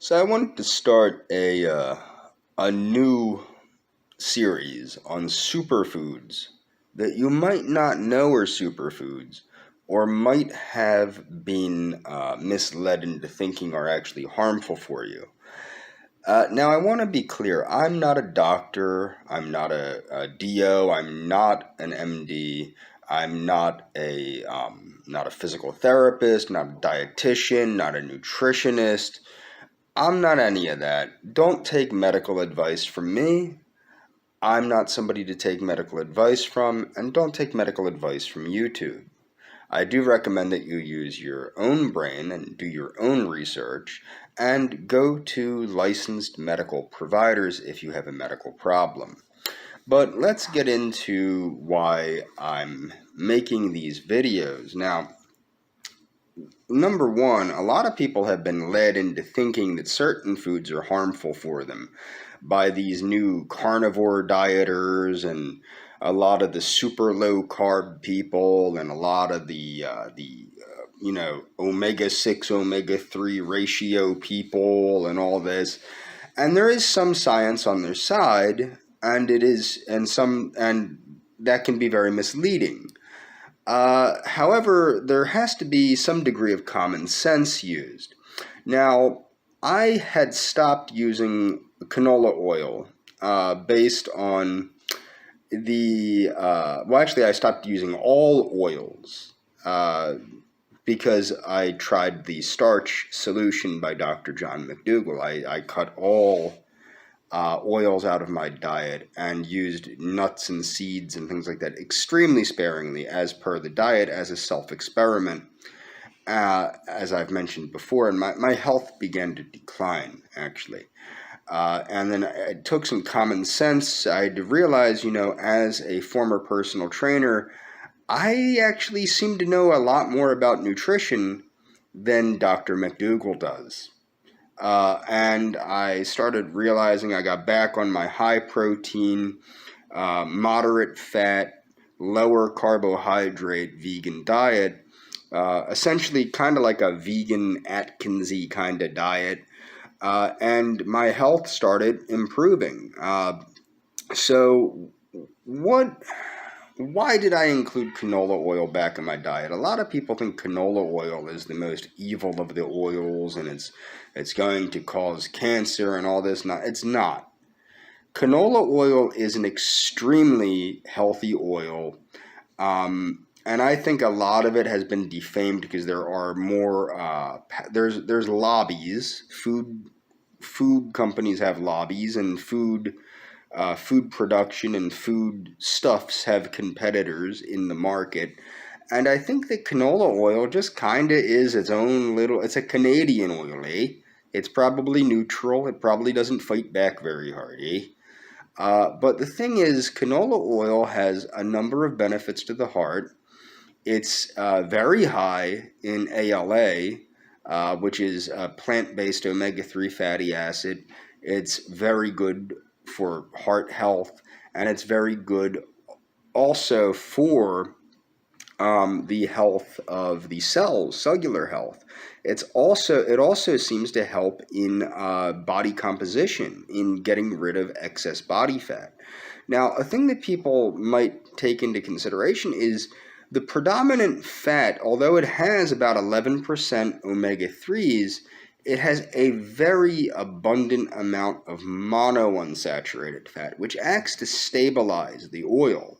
So I wanted to start a new series on superfoods that you might not know are superfoods, or might have been misled into thinking are actually harmful for you. Now I want to be clear. I'm not a doctor. I'm not a DO. I'm not an MD. I'm not a physical therapist. Not a dietitian. Not a nutritionist. I'm not any of that. Don't take medical advice from me. I'm not somebody to take medical advice from, and don't take medical advice from YouTube. I do recommend that you use your own brain and do your own research and go to licensed medical providers if you have a medical problem. But let's get into why I'm making these videos. Now, number one, a lot of people have been led into thinking that certain foods are harmful for them by these new carnivore dieters and a lot of the super low carb people and a lot of the omega-6 omega-3 ratio people and all this. And there is some science on their side, and that can be very misleading. However, there has to be some degree of common sense used. Now, I had stopped using canola oil based on I stopped using all oils because I tried the starch solution by Dr. John McDougall. I cut all oils out of my diet and used nuts and seeds and things like that extremely sparingly as per the diet as a self-experiment. As I've mentioned before, and my health began to decline, actually. And then it took some common sense. I had to realize, as a former personal trainer, I actually seem to know a lot more about nutrition than Dr. McDougall does. And I started realizing I got back on my high protein, moderate fat, lower carbohydrate vegan diet, essentially kind of like a vegan Atkinsy kind of diet. And my health started improving. Why did I include canola oil back in my diet? A lot of people think canola oil is the most evil of the oils and it's going to cause cancer and all this. It's not. Canola oil is an extremely healthy oil. And I think a lot of it has been defamed because there are more, there's lobbies. Food companies have lobbies, and food production and food stuffs have competitors in the market. And I think that canola oil just kind of is its own it's a Canadian oil, eh? It's probably neutral. It probably doesn't fight back very hard, eh? But the thing is, canola oil has a number of benefits to the heart. It's very high in ALA, which is a plant-based omega-3 fatty acid. It's very good for heart health, and it's very good also for the health of the cells, cellular health. It also seems to help in body composition, in getting rid of excess body fat. Now, a thing that people might take into consideration is the predominant fat, although it has about 11% omega-3s, it has a very abundant amount of monounsaturated fat, which acts to stabilize the oil.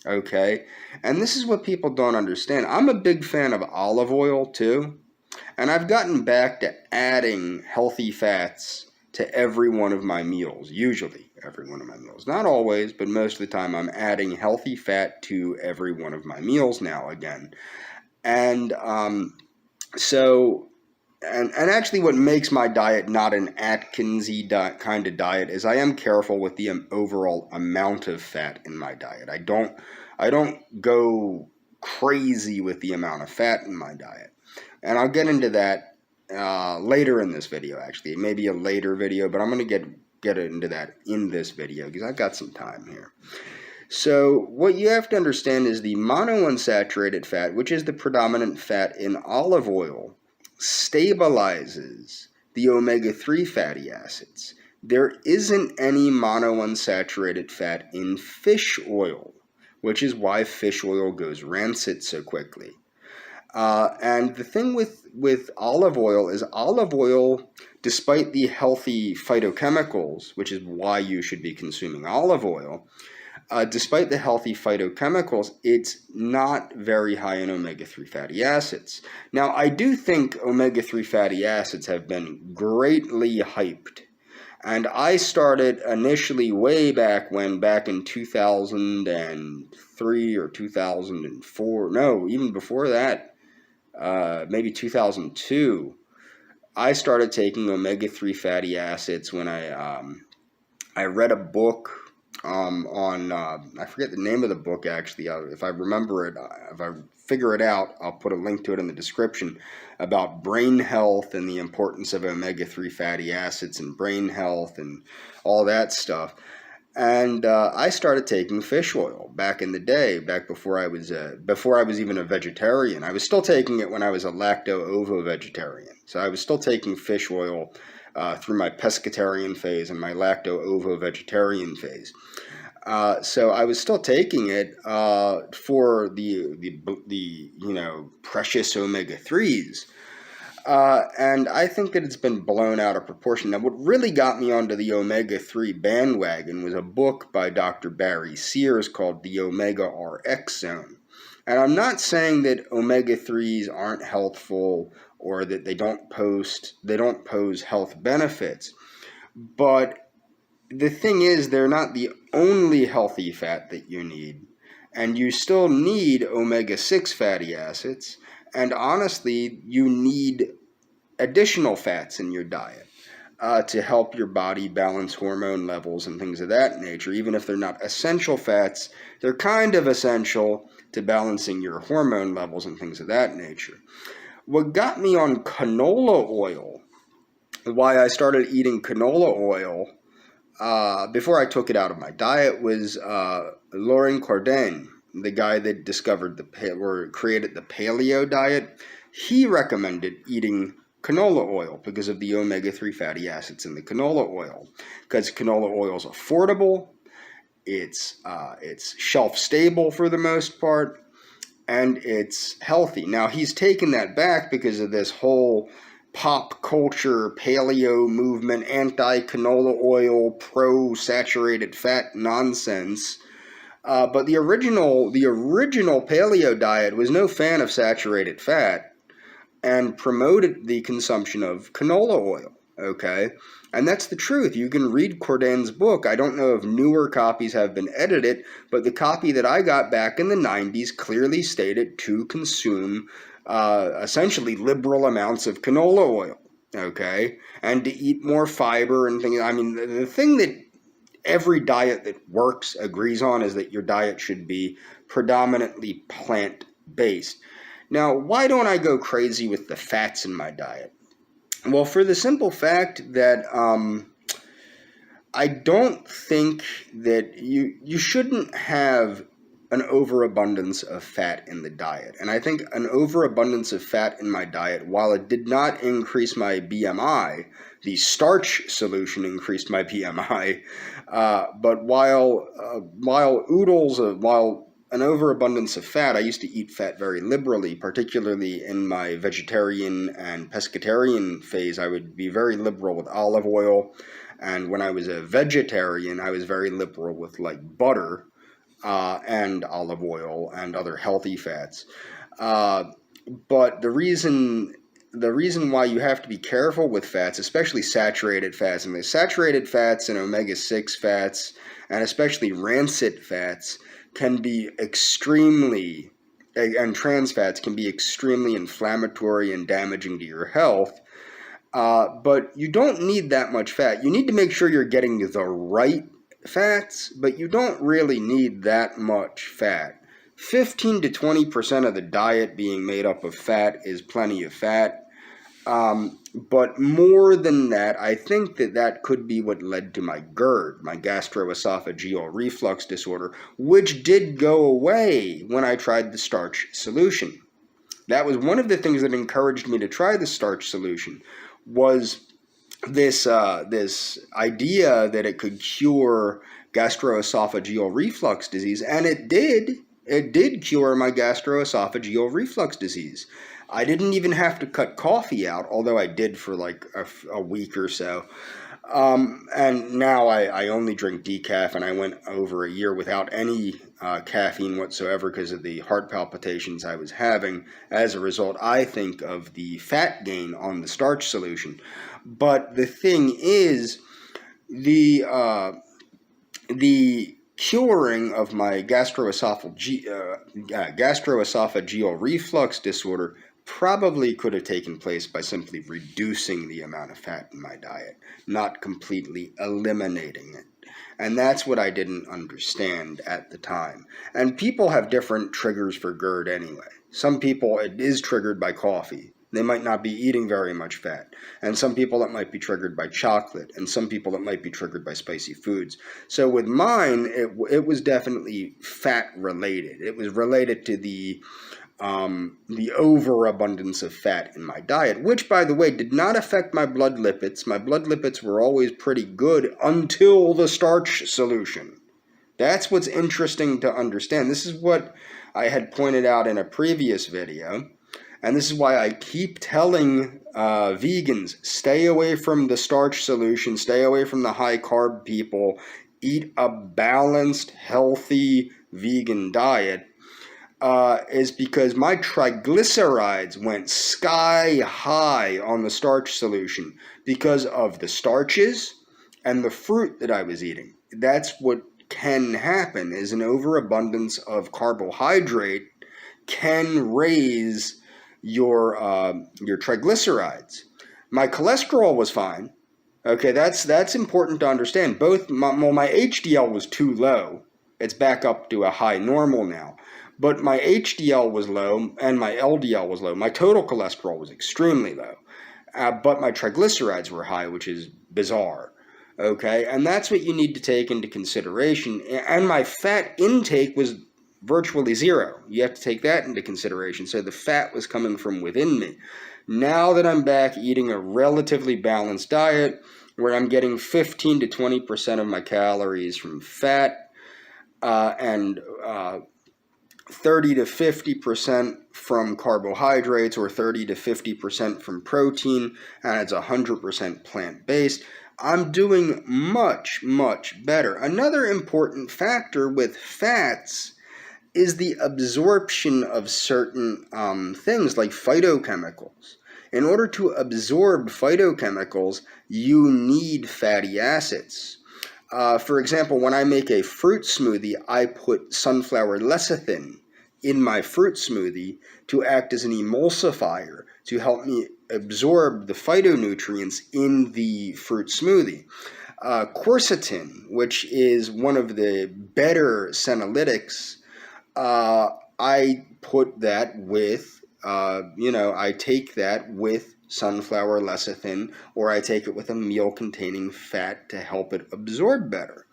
Okay? And this is what people don't understand. I'm a big fan of olive oil too, and I've gotten back to adding healthy fats to every one of my meals, usually every one of my meals. Not always, but most of the time I'm adding healthy fat to every one of my meals now again. And actually what makes my diet not an Atkinsy kind of diet is I am careful with the overall amount of fat in my diet. I don't go crazy with the amount of fat in my diet. And I'll get into that later in this video, actually. It may be a later video, but I'm going to get into that in this video because I've got some time here. So what you have to understand is the monounsaturated fat, which is the predominant fat in olive oil, stabilizes the omega-3 fatty acids. There isn't any monounsaturated fat in fish oil, which is why fish oil goes rancid so quickly. And the thing with olive oil is olive oil, despite the healthy phytochemicals, which is why you should be consuming olive oil, despite the healthy phytochemicals, it's not very high in omega-3 fatty acids. Now, I do think omega-3 fatty acids have been greatly hyped. And I started initially way back in 2003 or 2004, no, even before that, maybe 2002, I started taking omega-3 fatty acids when I read a book on, I forget the name of the book actually. If I remember it, if I figure it out, I'll put a link to it in the description, about brain health and the importance of omega-3 fatty acids and brain health and all that stuff. And I started taking fish oil back in the day, back before I was even a vegetarian. I was still taking it when I was a lacto-ovo vegetarian. So I was still taking fish oil through my pescatarian phase and my lacto-ovo vegetarian phase. So I was still taking it for the precious omega-3s. And I think that it's been blown out of proportion. Now, what really got me onto the omega-3 bandwagon was a book by Dr. Barry Sears called The Omega RX Zone. And I'm not saying that omega-3s aren't healthful or that they don't pose health benefits. But the thing is, they're not the only healthy fat that you need. And you still need omega-6 fatty acids. And honestly, you need additional fats in your diet to help your body balance hormone levels and things of that nature. Even if they're not essential fats, they're kind of essential to balancing your hormone levels and things of that nature. What got me on canola oil, why I started eating canola oil before I took it out of my diet, was Laurent Cardin, the guy that created the paleo diet. He recommended eating canola oil because of the omega-3 fatty acids in the canola oil. Because canola oil is affordable, it's shelf stable for the most part, and it's healthy. Now, he's taken that back because of this whole pop culture paleo movement, anti-canola oil, pro-saturated fat nonsense. But the original paleo diet was no fan of saturated fat and promoted the consumption of canola oil, okay? And that's the truth. You can read Cardin's book. I don't know if newer copies have been edited, but the copy that I got back in the 90s clearly stated to consume essentially liberal amounts of canola oil, okay? And to eat more fiber and things. I mean, the thing that every diet that works agrees on is that your diet should be predominantly plant-based. Now, why don't I go crazy with the fats in my diet? Well, for the simple fact that I don't think that you shouldn't have an overabundance of fat in the diet. And I think an overabundance of fat in my diet, while it did not increase my BMI, the starch solution increased my BMI. But while an overabundance of fat, I used to eat fat very liberally, particularly in my vegetarian and pescatarian phase. I would be very liberal with olive oil. And when I was a vegetarian, I was very liberal with like butter and olive oil and other healthy fats. But the reason why you have to be careful with fats, especially saturated fats, and the saturated fats and omega-6 fats, and especially rancid fats, can be extremely, and trans fats can be extremely inflammatory and damaging to your health. But you don't need that much fat. You need to make sure you're getting the right fats, but you don't really need that much fat. 15 to 20% of the diet being made up of fat is plenty of fat. But more than that, I think that could be what led to my GERD, my gastroesophageal reflux disorder, which did go away when I tried the starch solution. That was one of the things that encouraged me to try the starch solution, was this idea that it could cure gastroesophageal reflux disease, and it did. It did cure my gastroesophageal reflux disease. I didn't even have to cut coffee out, although I did for like a week or so. And now I only drink decaf, and I went over a year without any caffeine whatsoever because of the heart palpitations I was having. As a result, I think of the fat gain on the starch solution. But the thing is, the curing of my gastroesophageal reflux disorder probably could have taken place by simply reducing the amount of fat in my diet, not completely eliminating it. And that's what I didn't understand at the time. And people have different triggers for GERD anyway. Some people, it is triggered by coffee. They might not be eating very much fat. And some people it might be triggered by chocolate. And some people it might be triggered by spicy foods. So with mine, it was definitely fat related. It was related to the overabundance of fat in my diet, which, by the way, did not affect my blood lipids. My blood lipids were always pretty good until the starch solution. That's what's interesting to understand. This is what I had pointed out in a previous video, and this is why I keep telling vegans, stay away from the starch solution, stay away from the high-carb people, eat a balanced, healthy vegan diet. Is because my triglycerides went sky high on the starch solution because of the starches and the fruit that I was eating. That's what can happen, is an overabundance of carbohydrate can raise your triglycerides. My cholesterol was fine. Okay, that's important to understand. Both my HDL was too low. It's back up to a high normal now. But my HDL was low and my LDL was low. My total cholesterol was extremely low. But my triglycerides were high, which is bizarre. Okay, and that's what you need to take into consideration. And my fat intake was virtually zero. You have to take that into consideration. So the fat was coming from within me. Now that I'm back eating a relatively balanced diet, where I'm getting 15 to 20% of my calories from fat, and 30 to 50% from carbohydrates, or 30 to 50% from protein, and it's 100% plant-based, I'm doing much, much better. Another important factor with fats is the absorption of certain things like phytochemicals. In order to absorb phytochemicals, you need fatty acids. For example, when I make a fruit smoothie, I put sunflower lecithin in my fruit smoothie to act as an emulsifier to help me absorb the phytonutrients in the fruit smoothie. Quercetin, which is one of the better senolytics, I put that with, I take that with sunflower lecithin, or I take it with a meal containing fat to help it absorb better.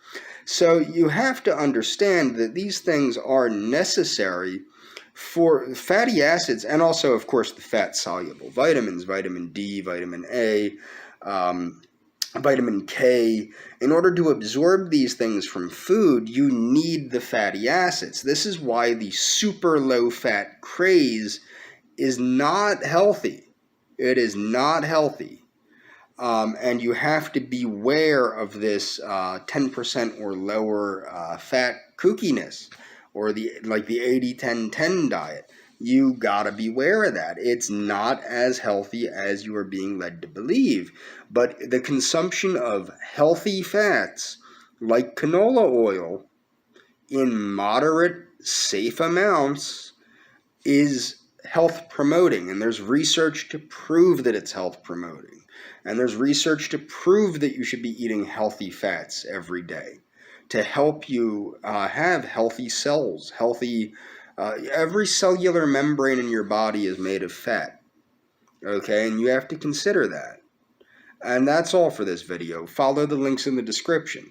So you have to understand that these things are necessary for fatty acids, and also, of course, the fat-soluble vitamins, vitamin D, vitamin A, vitamin K. In order to absorb these things from food, you need the fatty acids. This is why the super low-fat craze is not healthy. It is not healthy. And you have to beware of this 10% or lower fat kookiness, or the 80-10-10 diet. You gotta beware of that. It's not as healthy as you are being led to believe. But the consumption of healthy fats, like canola oil, in moderate, safe amounts, is health promoting. And there's research to prove that it's health promoting. And there's research to prove that you should be eating healthy fats every day to help you have healthy cells. Every cellular membrane in your body is made of fat. Okay, and you have to consider that. And that's all for this video. Follow the links in the description.